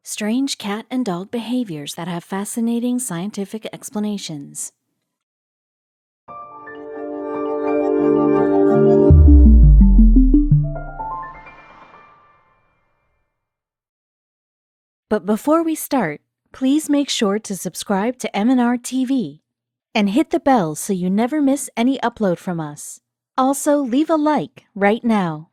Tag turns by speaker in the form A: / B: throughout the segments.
A: Strange cat and dog behaviors that have fascinating scientific explanations. But before we start, please make sure to subscribe to m&rtv and hit the bell so you never miss any upload from us. Also, leave a like right now.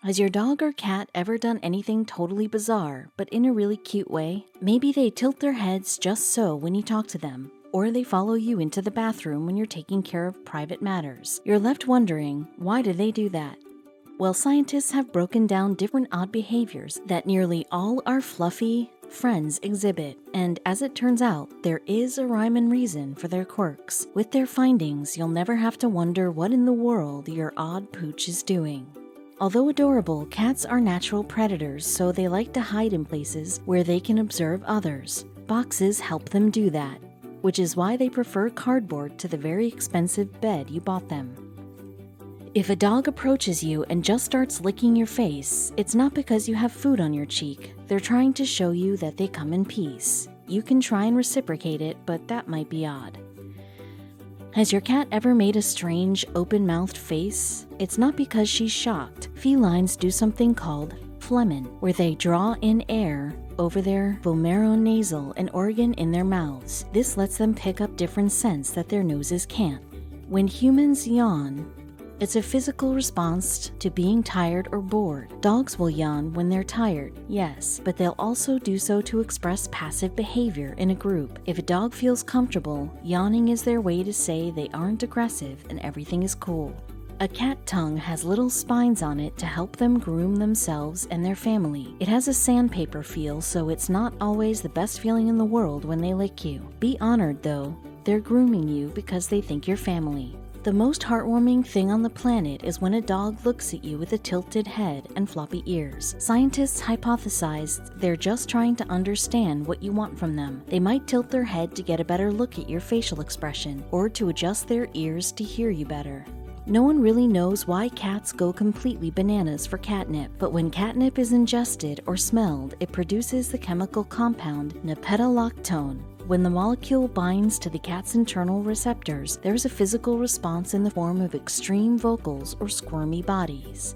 A: Has your dog or cat ever done anything totally bizarre, but in a really cute way? Maybe they tilt their heads just so when you talk to them, or they follow you into the bathroom when you're taking care of private matters. You're left wondering, why do they do that? Well, scientists have broken down different odd behaviors that nearly all our fluffy friends exhibit, and as it turns out, there is a rhyme and reason for their quirks. With their findings, you'll never have to wonder what in the world your odd pooch is doing. Although adorable, cats are natural predators, so they like to hide in places where they can observe others. Boxes help them do that, which is why they prefer cardboard to the very expensive bed you bought them. If a dog approaches you and just starts licking your face, it's not because you have food on your cheek. They're trying to show you that they come in peace. You can try and reciprocate it, but that might be odd. Has your cat ever made a strange, open-mouthed face? It's not because she's shocked. Felines do something called phlegming, where they draw in air over their vomeronasal, an organ in their mouths. This lets them pick up different scents that their noses can't. When humans yawn, it's a physical response to being tired or bored. Dogs will yawn when they're tired, yes, but they'll also do so to express passive behavior in a group. If a dog feels comfortable, yawning is their way to say they aren't aggressive and everything is cool. A cat tongue has little spines on it to help them groom themselves and their family. It has a sandpaper feel, so it's not always the best feeling in the world when they lick you. Be honored though, they're grooming you because they think you're family. The most heartwarming thing on the planet is when a dog looks at you with a tilted head and floppy ears. Scientists hypothesize they're just trying to understand what you want from them. They might tilt their head to get a better look at your facial expression, or to adjust their ears to hear you better. No one really knows why cats go completely bananas for catnip, but when catnip is ingested or smelled, it produces the chemical compound nepetalactone. When the molecule binds to the cat's internal receptors, there's a physical response in the form of extreme vocals or squirmy bodies.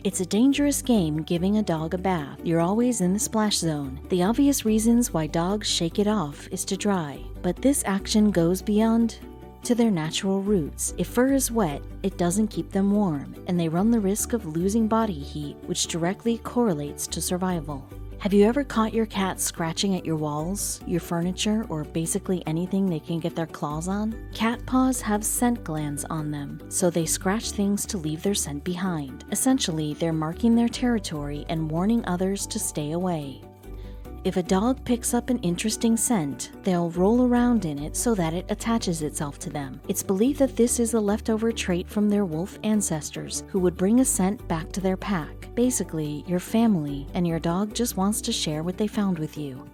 A: It's a dangerous game giving a dog a bath. You're always in the splash zone. The obvious reasons why dogs shake it off is to dry, but this action goes beyond to their natural roots. If fur is wet, it doesn't keep them warm, and they run the risk of losing body heat, which directly correlates to survival. Have you ever caught your cat scratching at your walls, your furniture, or basically anything they can get their claws on? Cat paws have scent glands on them, so they scratch things to leave their scent behind. Essentially, they're marking their territory and warning others to stay away. If a dog picks up an interesting scent, they'll roll around in it so that it attaches itself to them. It's believed that this is a leftover trait from their wolf ancestors, who would bring a scent back to their pack. Basically, your family, and your dog just wants to share what they found with you.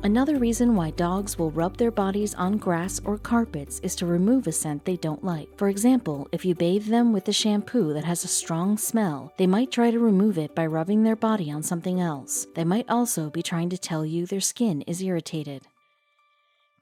A: Another reason why dogs will rub their bodies on grass or carpets is to remove a scent they don't like. For example, if you bathe them with a shampoo that has a strong smell, they might try to remove it by rubbing their body on something else. They might also be trying to tell you their skin is irritated.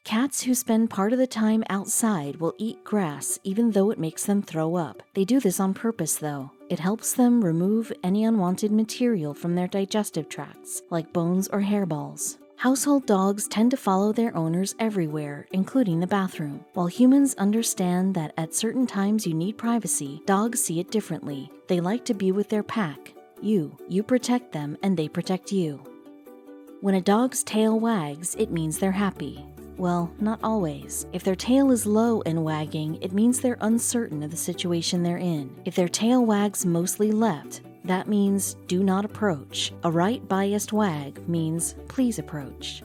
A: Cats who spend part of the time outside will eat grass even though it makes them throw up. They do this on purpose though. It helps them remove any unwanted material from their digestive tracts, like bones or hairballs. Household dogs tend to follow their owners everywhere, including the bathroom. While humans understand that at certain times you need privacy, dogs see it differently. They like to be with their pack. You protect them and they protect you. When a dog's tail wags, it means they're happy. Well, not always. If their tail is low and wagging, it means they're uncertain of the situation they're in. If their tail wags mostly left, that means do not approach. A right biased wag means please approach.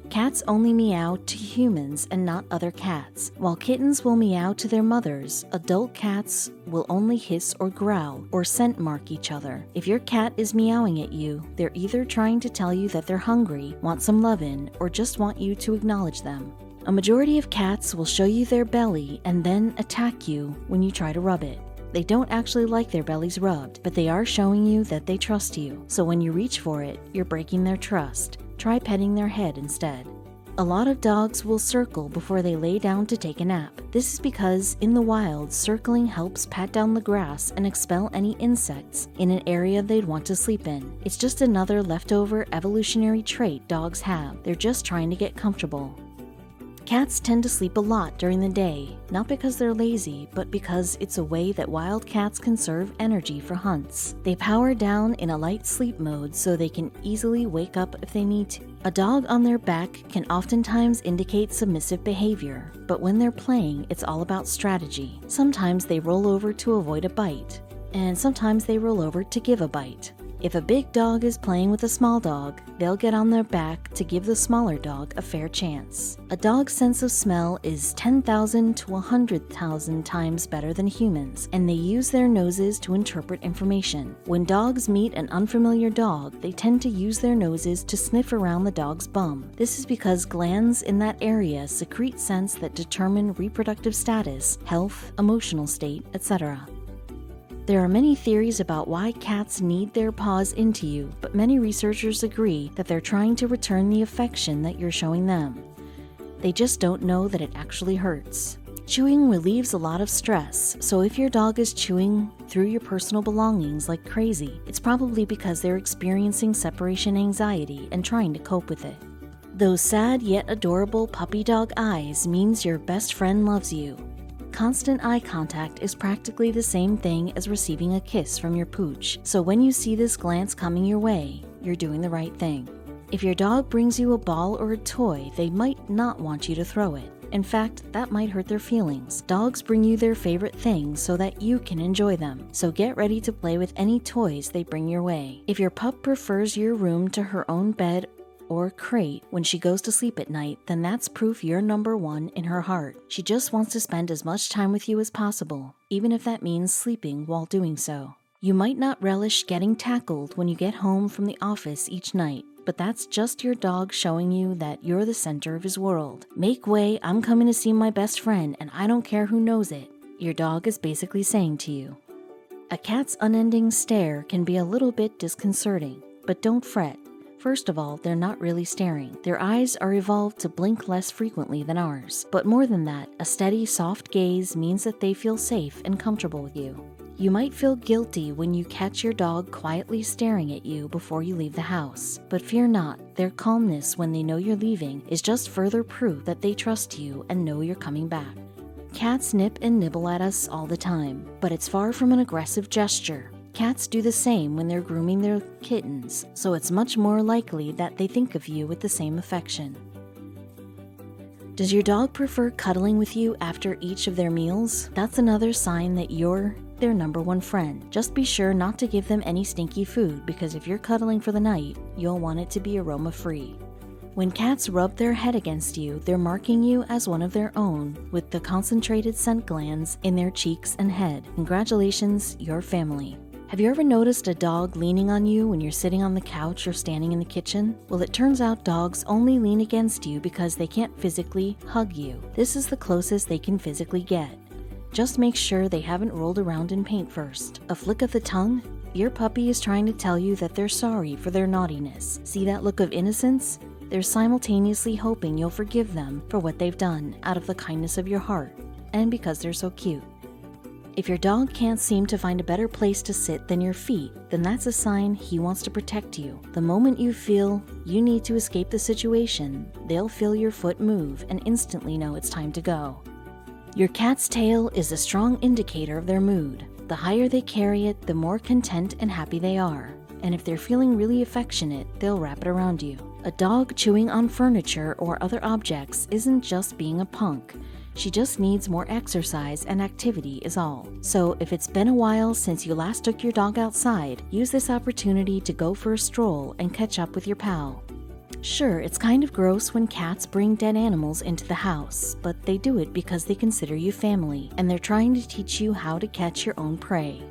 A: Cats only meow to humans and not other cats. While kittens will meow to their mothers, adult cats will only hiss or growl or scent mark each other. If your cat is meowing at you, they're either trying to tell you that they're hungry, want some lovin', or just want you to acknowledge them. A majority of cats will show you their belly and then attack you when you try to rub it. They don't actually like their bellies rubbed, but they are showing you that they trust you. So when you reach for it, you're breaking their trust. Try petting their head instead. A lot of dogs will circle before they lay down to take a nap. This is because in the wild, circling helps pat down the grass and expel any insects in an area they'd want to sleep in. It's just another leftover evolutionary trait dogs have. They're just trying to get comfortable. Cats tend to sleep a lot during the day, not because they're lazy, but because it's a way that wild cats conserve energy for hunts. They power down in a light sleep mode so they can easily wake up if they need to. A dog on their back can oftentimes indicate submissive behavior, but when they're playing, it's all about strategy. Sometimes they roll over to avoid a bite, and sometimes they roll over to give a bite. If a big dog is playing with a small dog, they'll get on their back to give the smaller dog a fair chance. A dog's sense of smell is 10,000 to 100,000 times better than humans, and they use their noses to interpret information. When dogs meet an unfamiliar dog, they tend to use their noses to sniff around the dog's bum. This is because glands in that area secrete scents that determine reproductive status, health, emotional state, etc. There are many theories about why cats need their paws into you, but many researchers agree that they're trying to return the affection that you're showing them. They just don't know that it actually hurts. Chewing relieves a lot of stress, so if your dog is chewing through your personal belongings like crazy, it's probably because they're experiencing separation anxiety and trying to cope with it. Those sad yet adorable puppy dog eyes means your best friend loves you. Constant eye contact is practically the same thing as receiving a kiss from your pooch, so when you see this glance coming your way, you're doing the right thing. If your dog brings you a ball or a toy, they might not want you to throw it. In fact, that might hurt their feelings. Dogs bring you their favorite things so that you can enjoy them, so get ready to play with any toys they bring your way. If your pup prefers your room to her own bed or crate when she goes to sleep at night, then that's proof you're number one in her heart. She just wants to spend as much time with you as possible, even if that means sleeping while doing so. You might not relish getting tackled when you get home from the office each night, but that's just your dog showing you that you're the center of his world. Make way, I'm coming to see my best friend and I don't care who knows it, your dog is basically saying to you. A cat's unending stare can be a little bit disconcerting, but don't fret. First of all, they're not really staring. Their eyes are evolved to blink less frequently than ours. But more than that, a steady, soft gaze means that they feel safe and comfortable with you. You might feel guilty when you catch your dog quietly staring at you before you leave the house. But fear not, their calmness when they know you're leaving is just further proof that they trust you and know you're coming back. Cats nip and nibble at us all the time, but it's far from an aggressive gesture. Cats do the same when they're grooming their kittens, so it's much more likely that they think of you with the same affection. Does your dog prefer cuddling with you after each of their meals? That's another sign that you're their number one friend. Just be sure not to give them any stinky food, because if you're cuddling for the night, you'll want it to be aroma-free. When cats rub their head against you, they're marking you as one of their own with the concentrated scent glands in their cheeks and head. Congratulations, you're family. Have you ever noticed a dog leaning on you when you're sitting on the couch or standing in the kitchen? Well, it turns out dogs only lean against you because they can't physically hug you. This is the closest they can physically get. Just make sure they haven't rolled around in paint first. A flick of the tongue? Your puppy is trying to tell you that they're sorry for their naughtiness. See that look of innocence? They're simultaneously hoping you'll forgive them for what they've done out of the kindness of your heart, and because they're so cute. If your dog can't seem to find a better place to sit than your feet, then that's a sign he wants to protect you. The moment you feel you need to escape the situation, they'll feel your foot move and instantly know it's time to go. Your cat's tail is a strong indicator of their mood. The higher they carry it, the more content and happy they are. And if they're feeling really affectionate, they'll wrap it around you. A dog chewing on furniture or other objects isn't just being a punk. She just needs more exercise and activity is all. So if it's been a while since you last took your dog outside, use this opportunity to go for a stroll and catch up with your pal. Sure, it's kind of gross when cats bring dead animals into the house, but they do it because they consider you family, and they're trying to teach you how to catch your own prey.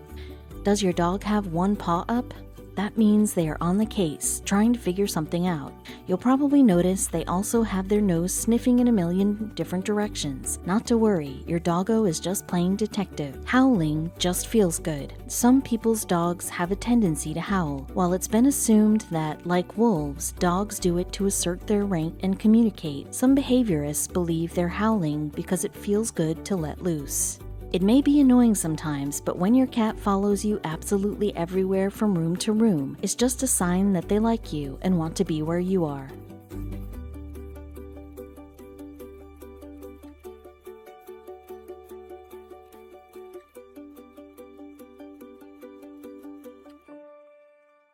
A: Does your dog have one paw up? That means they are on the case, trying to figure something out. You'll probably notice they also have their nose sniffing in a million different directions. Not to worry, your doggo is just playing detective. Howling just feels good. Some people's dogs have a tendency to howl. While it's been assumed that, like wolves, dogs do it to assert their rank and communicate, some behaviorists believe they're howling because it feels good to let loose. It may be annoying sometimes, but when your cat follows you absolutely everywhere from room to room, it's just a sign that they like you and want to be where you are.